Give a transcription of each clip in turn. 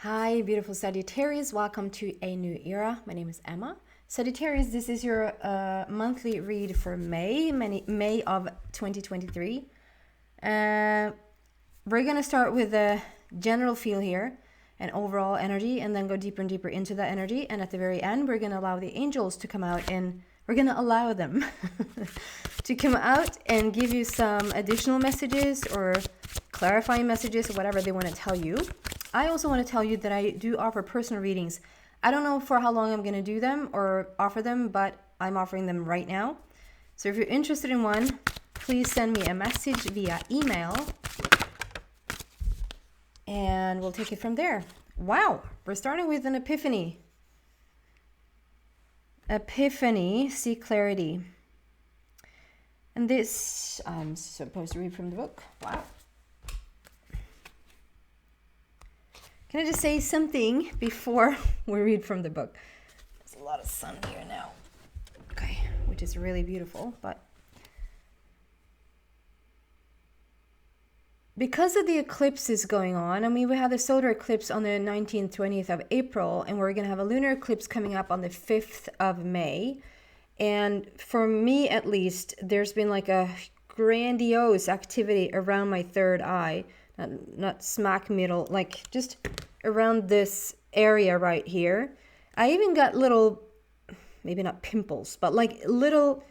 Hi, beautiful Sagittarius. Welcome to a new era. My name is Emma. Sagittarius, this is your monthly read for May of 2023. We're going to start with a general feel here and overall energy, and then go deeper and deeper into that energy. And at the very end, we're going to allow the angels to come out, and we're going to allow them to come out and give you some additional messages or clarifying messages or whatever they want to tell you. I also want to tell you that I do offer personal readings. I don't know for how long I'm going to do them or offer them, but I'm offering them right now. So if you're interested in one, please send me a message via email and we'll take it from there. Wow, we're starting with an epiphany. Epiphany, see clarity. And this, I'm supposed to read from the book. Wow. Can I just say something before we read from the book? There's a lot of sun here now. Okay, which is really beautiful, but because of the eclipses going on, I mean, we have the solar eclipse on the 19th, 20th of April, and we're going to have a lunar eclipse coming up on the 5th of May. And for me, at least, there's been like a grandiose activity around my third eye. Not smack middle, like just around this area right here. I even got little, maybe not pimples, but like little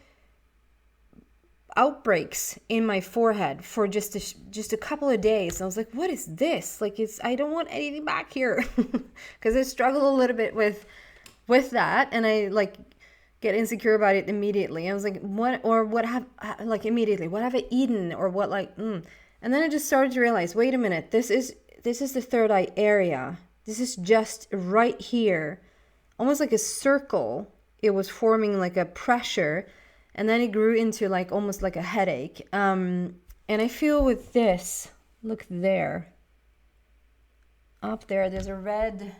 outbreaks in my forehead for just a couple of days. I was like, what is this? Like, I don't want anything back here because I struggle a little bit with that, and I like get insecure about it immediately. I was like, what have I eaten, or what, like And then I just started to realize, wait a minute, this is the third eye area. This is just right here, almost like a circle. It was forming like a pressure, and then it grew into like almost like a headache. And I feel with this, look there, up there, there's a red.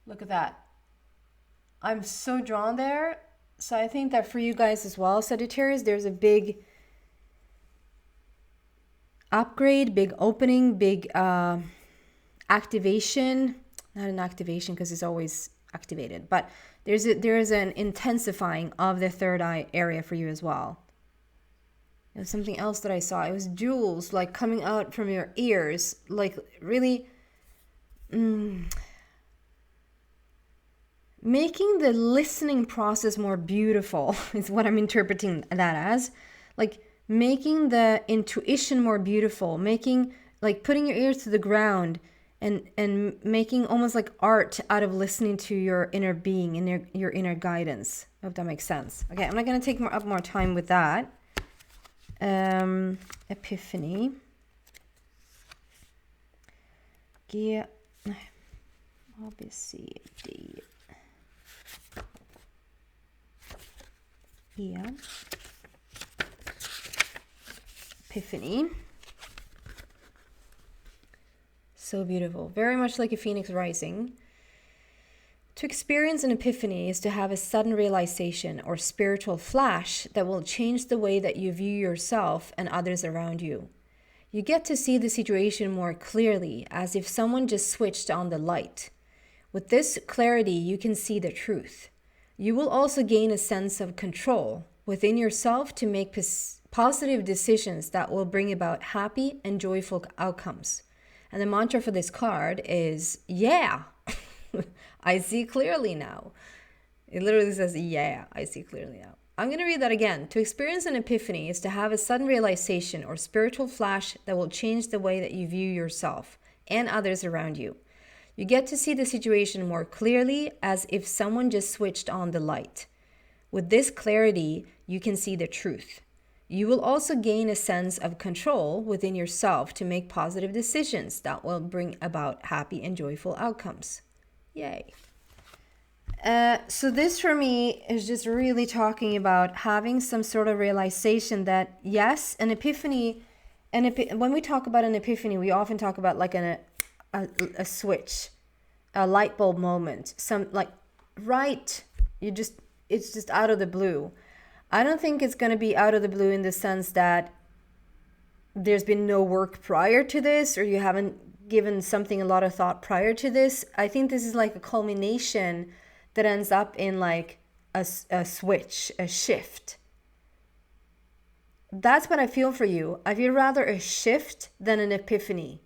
Look at that. I'm so drawn there. So I think that for you guys as well, Sagittarius, there's a big upgrade, big opening, big activation. Not an activation because it's always activated, but there is an intensifying of the third eye area for you as well. There's something else that I saw. It was jewels like coming out from your ears, like really making the listening process more beautiful is what I'm interpreting that as. Like making the intuition more beautiful, making like putting your ears to the ground and making almost like art out of listening to your inner being and your inner guidance. I hope that makes sense. Okay, I'm not going to take up more time with that. Epiphany. Gaye. A, B, C, D. Yeah. Epiphany. So beautiful. Very much like a phoenix rising. To experience an epiphany is to have a sudden realization or spiritual flash that will change the way that you view yourself and others around you. You get to see the situation more clearly, as if someone just switched on the light. With this clarity, you can see the truth. You will also gain a sense of control within yourself to make positive decisions that will bring about happy and joyful outcomes. And the mantra for this card is, yeah, I see clearly now. It literally says, yeah, I see clearly now. I'm going to read that again. To experience an epiphany is to have a sudden realization or spiritual flash that will change the way that you view yourself and others around you. You get to see the situation more clearly, as if someone just switched on the light. With this clarity, you can see the truth. You will also gain a sense of control within yourself to make positive decisions that will bring about happy and joyful outcomes. Yay. So this for me is just really talking about having some sort of realization that, yes, an epiphany, when we talk about an epiphany, we often talk about like a switch, a light bulb moment, some like, right, it's just out of the blue. I don't think it's going to be out of the blue in the sense that there's been no work prior to this, or you haven't given something a lot of thought prior to this. I think this is like a culmination that ends up in like a switch, a shift. That's what I feel for you. I feel rather a shift than an epiphany.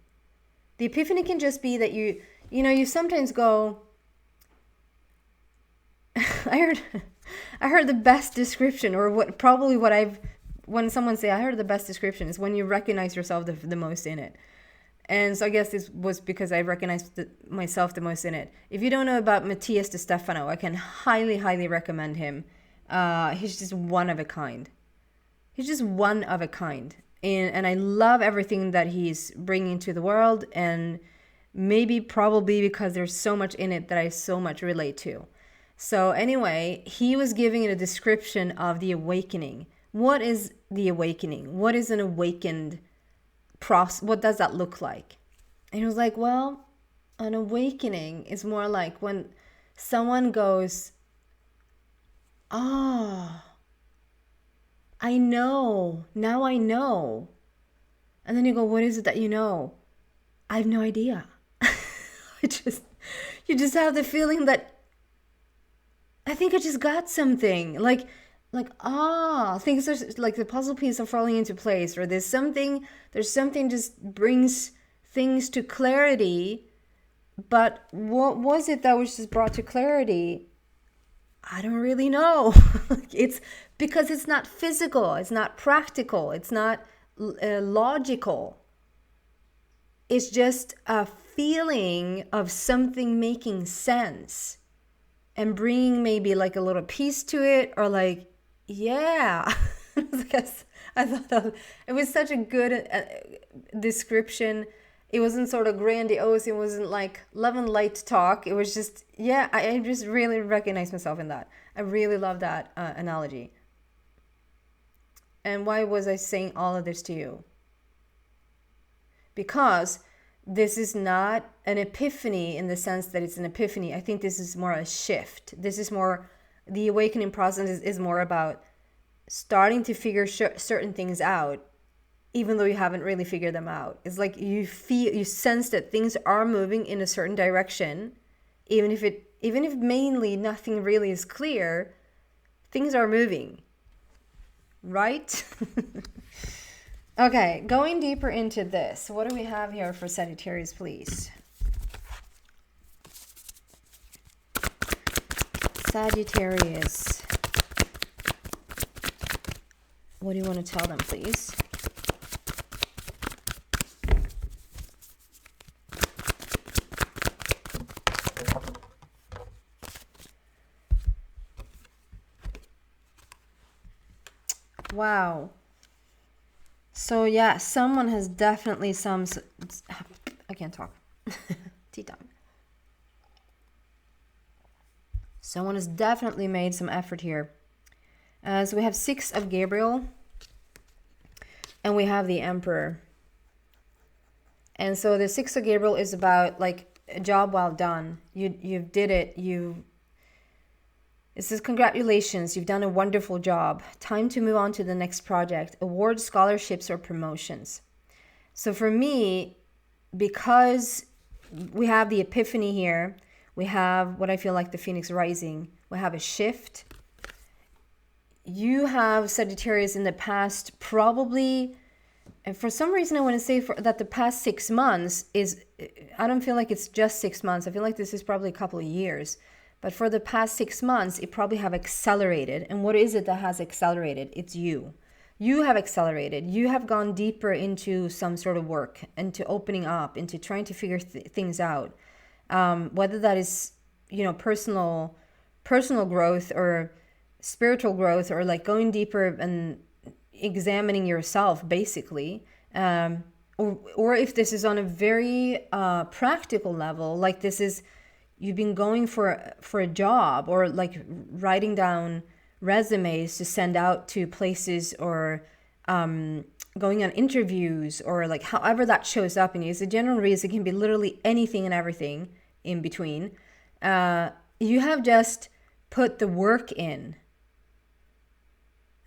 The epiphany can just be that you sometimes go, I heard the best description, or when someone say I heard the best description is when you recognize yourself the most in it. And so I guess this was because I recognized myself the most in it. If you don't know about Matthias de Stefano, I can highly, highly recommend him. He's just one of a kind. He's just one of a kind. And I love everything that he's bringing to the world. And probably because there's so much in it that I so much relate to. So anyway, he was giving it a description of the awakening. What is the awakening? What is an awakened process? What does that look like? And he was like, well, an awakening is more like when someone goes, oh, I know. Now I know. And then you go, what is it that you know? I have no idea. You just have the feeling that I think I just got something. Like things are like the puzzle pieces are falling into place, or there's something just brings things to clarity. But what was it that was just brought to clarity? I don't really know. It's because it's not physical, it's not practical, it's not logical. It's just a feeling of something making sense and bringing maybe like a little piece to it, or like, yeah. Because I thought it was such a good description. It wasn't sort of grandiose. It wasn't like love and light talk. It was just, yeah, I just really recognize myself in that. I really love that analogy. And why was I saying all of this to you? Because this is not an epiphany in the sense that it's an epiphany. I think this is more a shift. This is more, the awakening process is more about starting to figure certain things out, even though you haven't really figured them out. It's like you sense that things are moving in a certain direction, even if mainly nothing really is clear, things are moving, right? Okay, going deeper into this, what do we have here for Sagittarius, please? Sagittarius. What do you want to tell them, please? Wow. So yeah, someone has definitely I can't talk. Tea time. Someone has definitely made some effort here. So we have 6 of Gabriel, and we have the Emperor. And so the 6 of Gabriel is about like a job well done. You did it. It says, congratulations, you've done a wonderful job. Time to move on to the next project. Awards, scholarships, or promotions. So for me, because we have the epiphany here, we have what I feel like the Phoenix rising, we have a shift. You have Sagittarius in the past, probably, and for some reason I want to say that the past 6 months is, I don't feel like it's just 6 months. I feel like this is probably a couple of years. But for the past 6 months, it probably have accelerated. And what is it that has accelerated? It's you. You have accelerated. You have gone deeper into some sort of work, into opening up, into trying to figure things out. Whether that is, personal growth or spiritual growth, or like going deeper and examining yourself, basically. Or if this is on a very practical level, like this is, you've been going for a job, or like writing down resumes to send out to places, or going on interviews, or like however that shows up in you. It's a general reason. It can be literally anything and everything in between. You have just put the work in.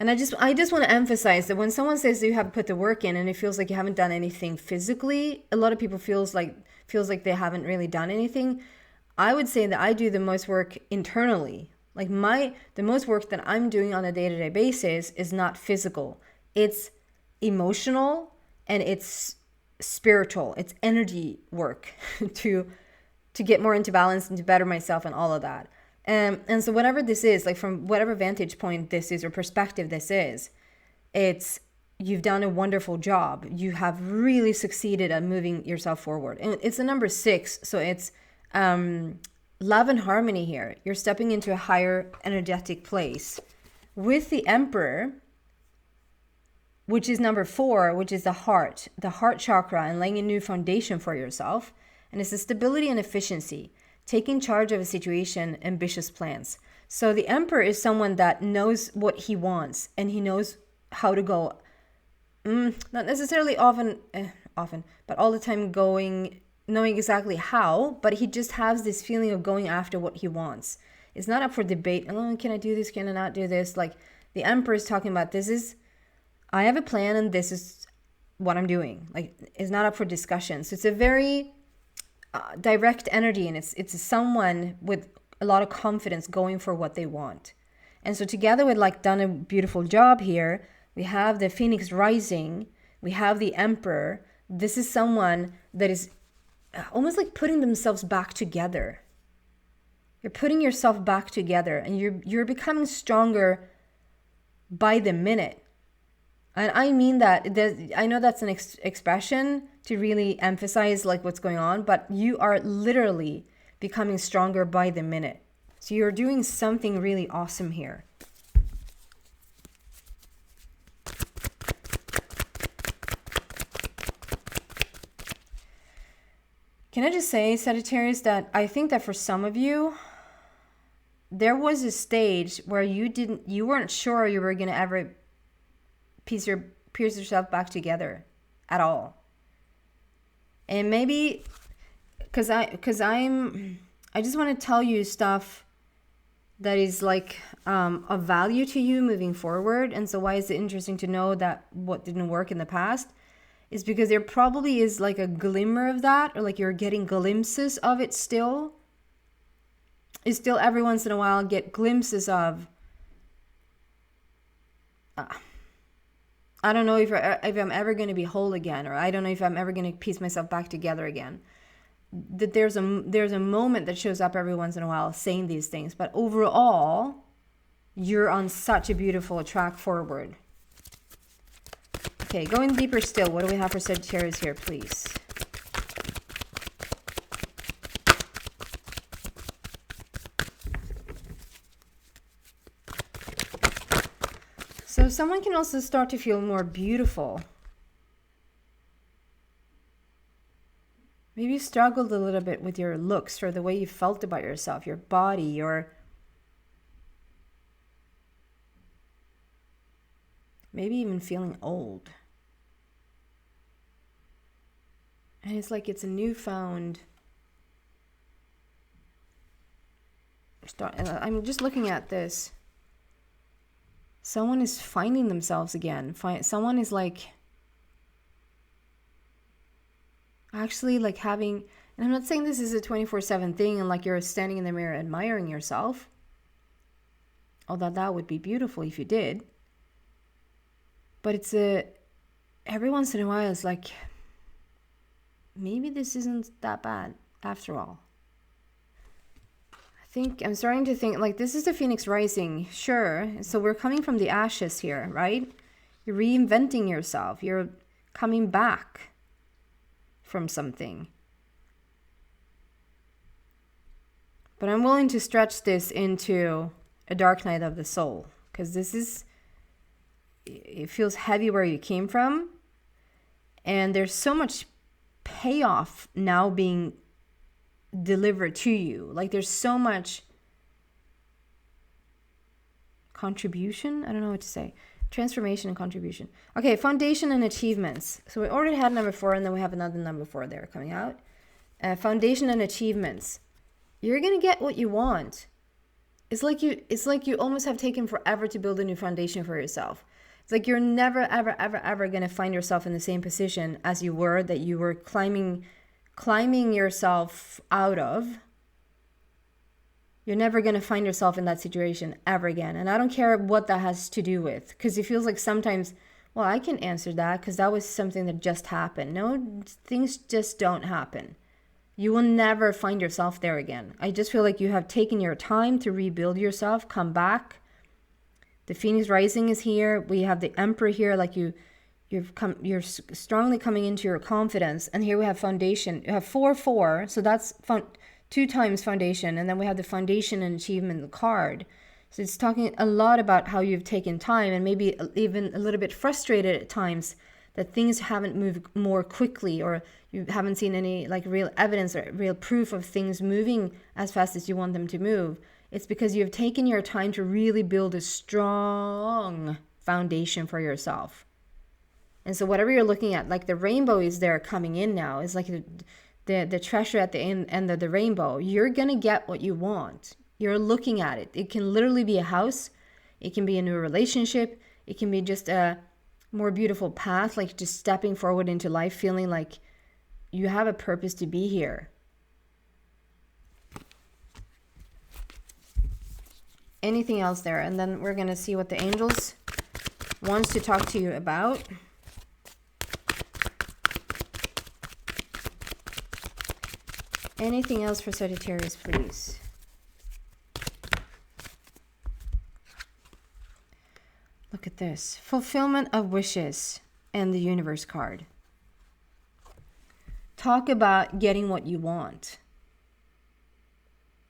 And I just want to emphasize that when someone says that you have put the work in and it feels like you haven't done anything physically, a lot of people feels like they haven't really done anything. I would say that I do the most work internally. Like the most work that I'm doing on a day-to-day basis is not physical. It's emotional and it's spiritual. It's energy work to get more into balance and to better myself and all of that. And so whatever this is, like from whatever vantage point this is or perspective this is, you've done a wonderful job. You have really succeeded at moving yourself forward. And it's the number 6. So it's love and harmony here. You're stepping into a higher energetic place. With the Emperor, which is number 4, which is the heart chakra, and laying a new foundation for yourself. And it's the stability and efficiency, taking charge of a situation, ambitious plans. So the Emperor is someone that knows what he wants and he knows how to go, not necessarily often, but all the time knowing exactly how, but he just has this feeling of going after what he wants. It's not up for debate. Oh, can I do this? Can I not do this? Like the Emperor is talking about, I have a plan and this is what I'm doing. Like it's not up for discussion. So it's a very direct energy, and it's someone with a lot of confidence going for what they want. And so together with like done a beautiful job here, we have the Phoenix rising, we have the Emperor. This is someone that is almost like putting themselves back together. You're putting yourself back together, and you're becoming stronger by the minute. And I mean that, I know that's an expression to really emphasize like what's going on, but you are literally becoming stronger by the minute. So you're doing something really awesome here. Can I just say, Sagittarius, that I think that for some of you, there was a stage where you weren't sure you were going to ever piece yourself back together at all. And maybe because I just want to tell you stuff that is like of value to you moving forward. And so why is it interesting to know that what didn't work in the past is because there probably is like a glimmer of that, or like you're getting glimpses of it still. You still every once in a while get glimpses of I don't know if I'm ever going to be whole again, or I don't know if I'm ever going to piece myself back together again. That there's a moment that shows up every once in a while saying these things, but overall, you're on such a beautiful track forward. Okay, going deeper still, what do we have for Sagittarius here, please? So someone can also start to feel more beautiful. Maybe you struggled a little bit with your looks or the way you felt about yourself, your body, or maybe even feeling old. And it's like it's a newfound... I'm just looking at this. Someone is finding themselves again. Someone is like actually like having, and I'm not saying this is a 24/7 thing and like you're standing in the mirror admiring yourself, although that would be beautiful if you did. But it's every once in a while it's like, maybe this isn't that bad after all. I'm starting to think like this is the Phoenix rising, sure. So we're coming from the ashes here, right? You're reinventing yourself. You're coming back from something. But I'm willing to stretch this into a dark night of the soul, because it feels heavy where you came from. And there's so much payoff now being delivered to you. Like there's so much contribution. I don't know what to say. Transformation and contribution. Okay, foundation and achievements. So we already had number 4, and then we have another number 4 there coming out. Foundation and achievements. You're going to get what you want. it's like you almost have taken forever to build a new foundation for yourself. It's like you're never, ever, ever, ever going to find yourself in the same position as you were, that you were climbing yourself out of. You're never going to find yourself in that situation ever again. And I don't care what that has to do with, because it feels like sometimes, well, I can answer that because that was something that just happened. No, things just don't happen. You will never find yourself there again. I just feel like you have taken your time to rebuild yourself, come back. The Phoenix Rising is here. We have the Emperor here. Like you're strongly coming into your confidence. And here we have foundation. You have 4-4. So that's 2 times foundation. And then we have the foundation and achievement card. So it's talking a lot about how you've taken time and maybe even a little bit frustrated at times that things haven't moved more quickly, or you haven't seen any like real evidence or real proof of things moving as fast as you want them to move. It's because you've taken your time to really build a strong foundation for yourself. And so whatever you're looking at, like the rainbow is there coming in now. It's like the treasure at the end of the rainbow. You're going to get what you want. You're looking at it. It can literally be a house. It can be a new relationship. It can be just a more beautiful path, like just stepping forward into life, feeling like you have a purpose to be here. Anything else there? And then we're going to see what the angels wants to talk to you about. Anything else for Sagittarius, please? Look at this. Fulfillment of wishes and the universe card. Talk about getting what you want.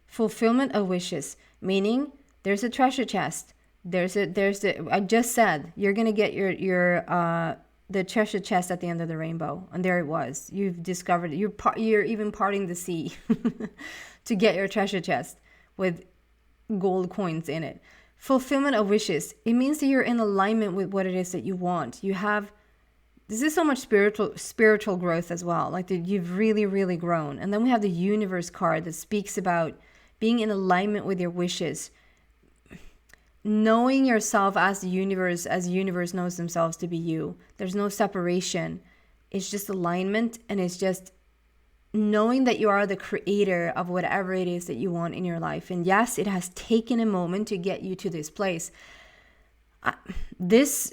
Fulfillment of wishes, meaning there's a treasure chest. I just said you're going to get the treasure chest at the end of the rainbow, and there it was. You've discovered it. You're even parting the sea to get your treasure chest with gold coins in it. Fulfillment of wishes. It means that you're in alignment with what it is that you want. This is so much spiritual growth as well. Like you've really, really grown. And then we have the universe card that speaks about being in alignment with your wishes. Knowing yourself as the universe knows themselves to be you. There's no separation. It's just alignment, and it's just knowing that you are the creator of whatever it is that you want in your life. And yes, it has taken a moment to get you to this place. This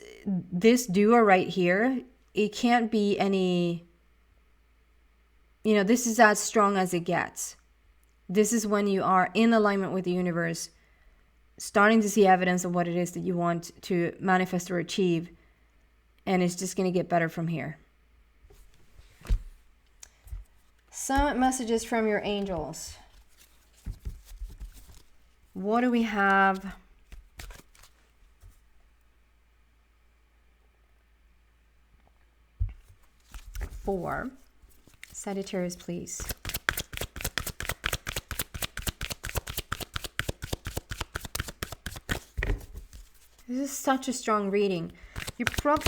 duo right here, it can't be any, this is as strong as it gets. This is when you are in alignment with the universe, starting to see evidence of what it is that you want to manifest or achieve. And it's just going to get better from here. Some messages from your angels. What do we have? For Sagittarius, please. This is such a strong reading.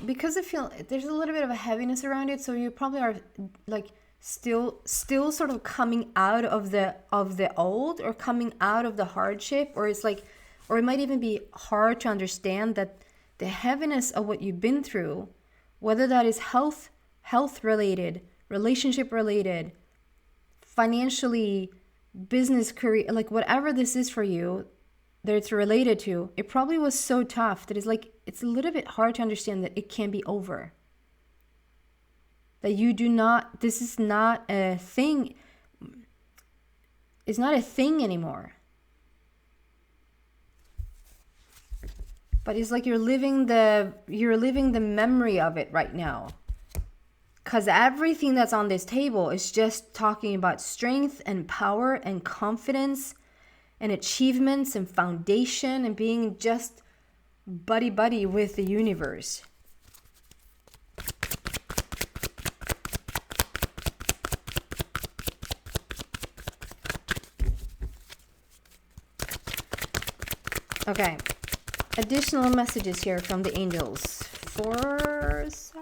Because I feel there's a little bit of a heaviness around it, so you probably are like still sort of coming out of the old, or coming out of the hardship, or it's like, or it might even be hard to understand that the heaviness of what you've been through, whether that is health related, relationship related, financially, business, career, like whatever this is for you that it's related to, it probably was so tough that it's a little bit hard to understand that it can be over. That this is not a thing. It's not a thing anymore. But it's like you're living the memory of it right now. Because everything that's on this table is just talking about strength and power and confidence and achievements and foundation and being just buddy with the universe. Okay, additional messages here from the angels for Sag.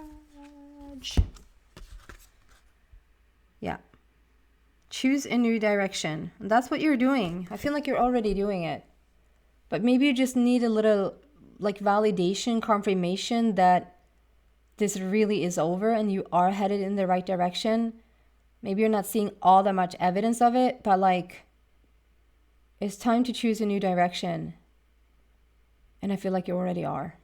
Yeah. Choose a new direction. And that's what you're doing. I feel like you're already doing it. But maybe you just need a little like validation, confirmation that this really is over and you are headed in the right direction. Maybe you're not seeing all that much evidence of it, but like, it's time to choose a new direction. And I feel like you already are.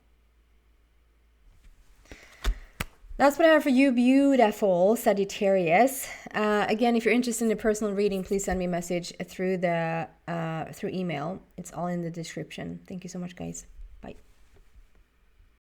That's what I have for you, beautiful Sagittarius. Again, if you're interested in a personal reading, please send me a message through email. It's all in the description. Thank you so much, guys.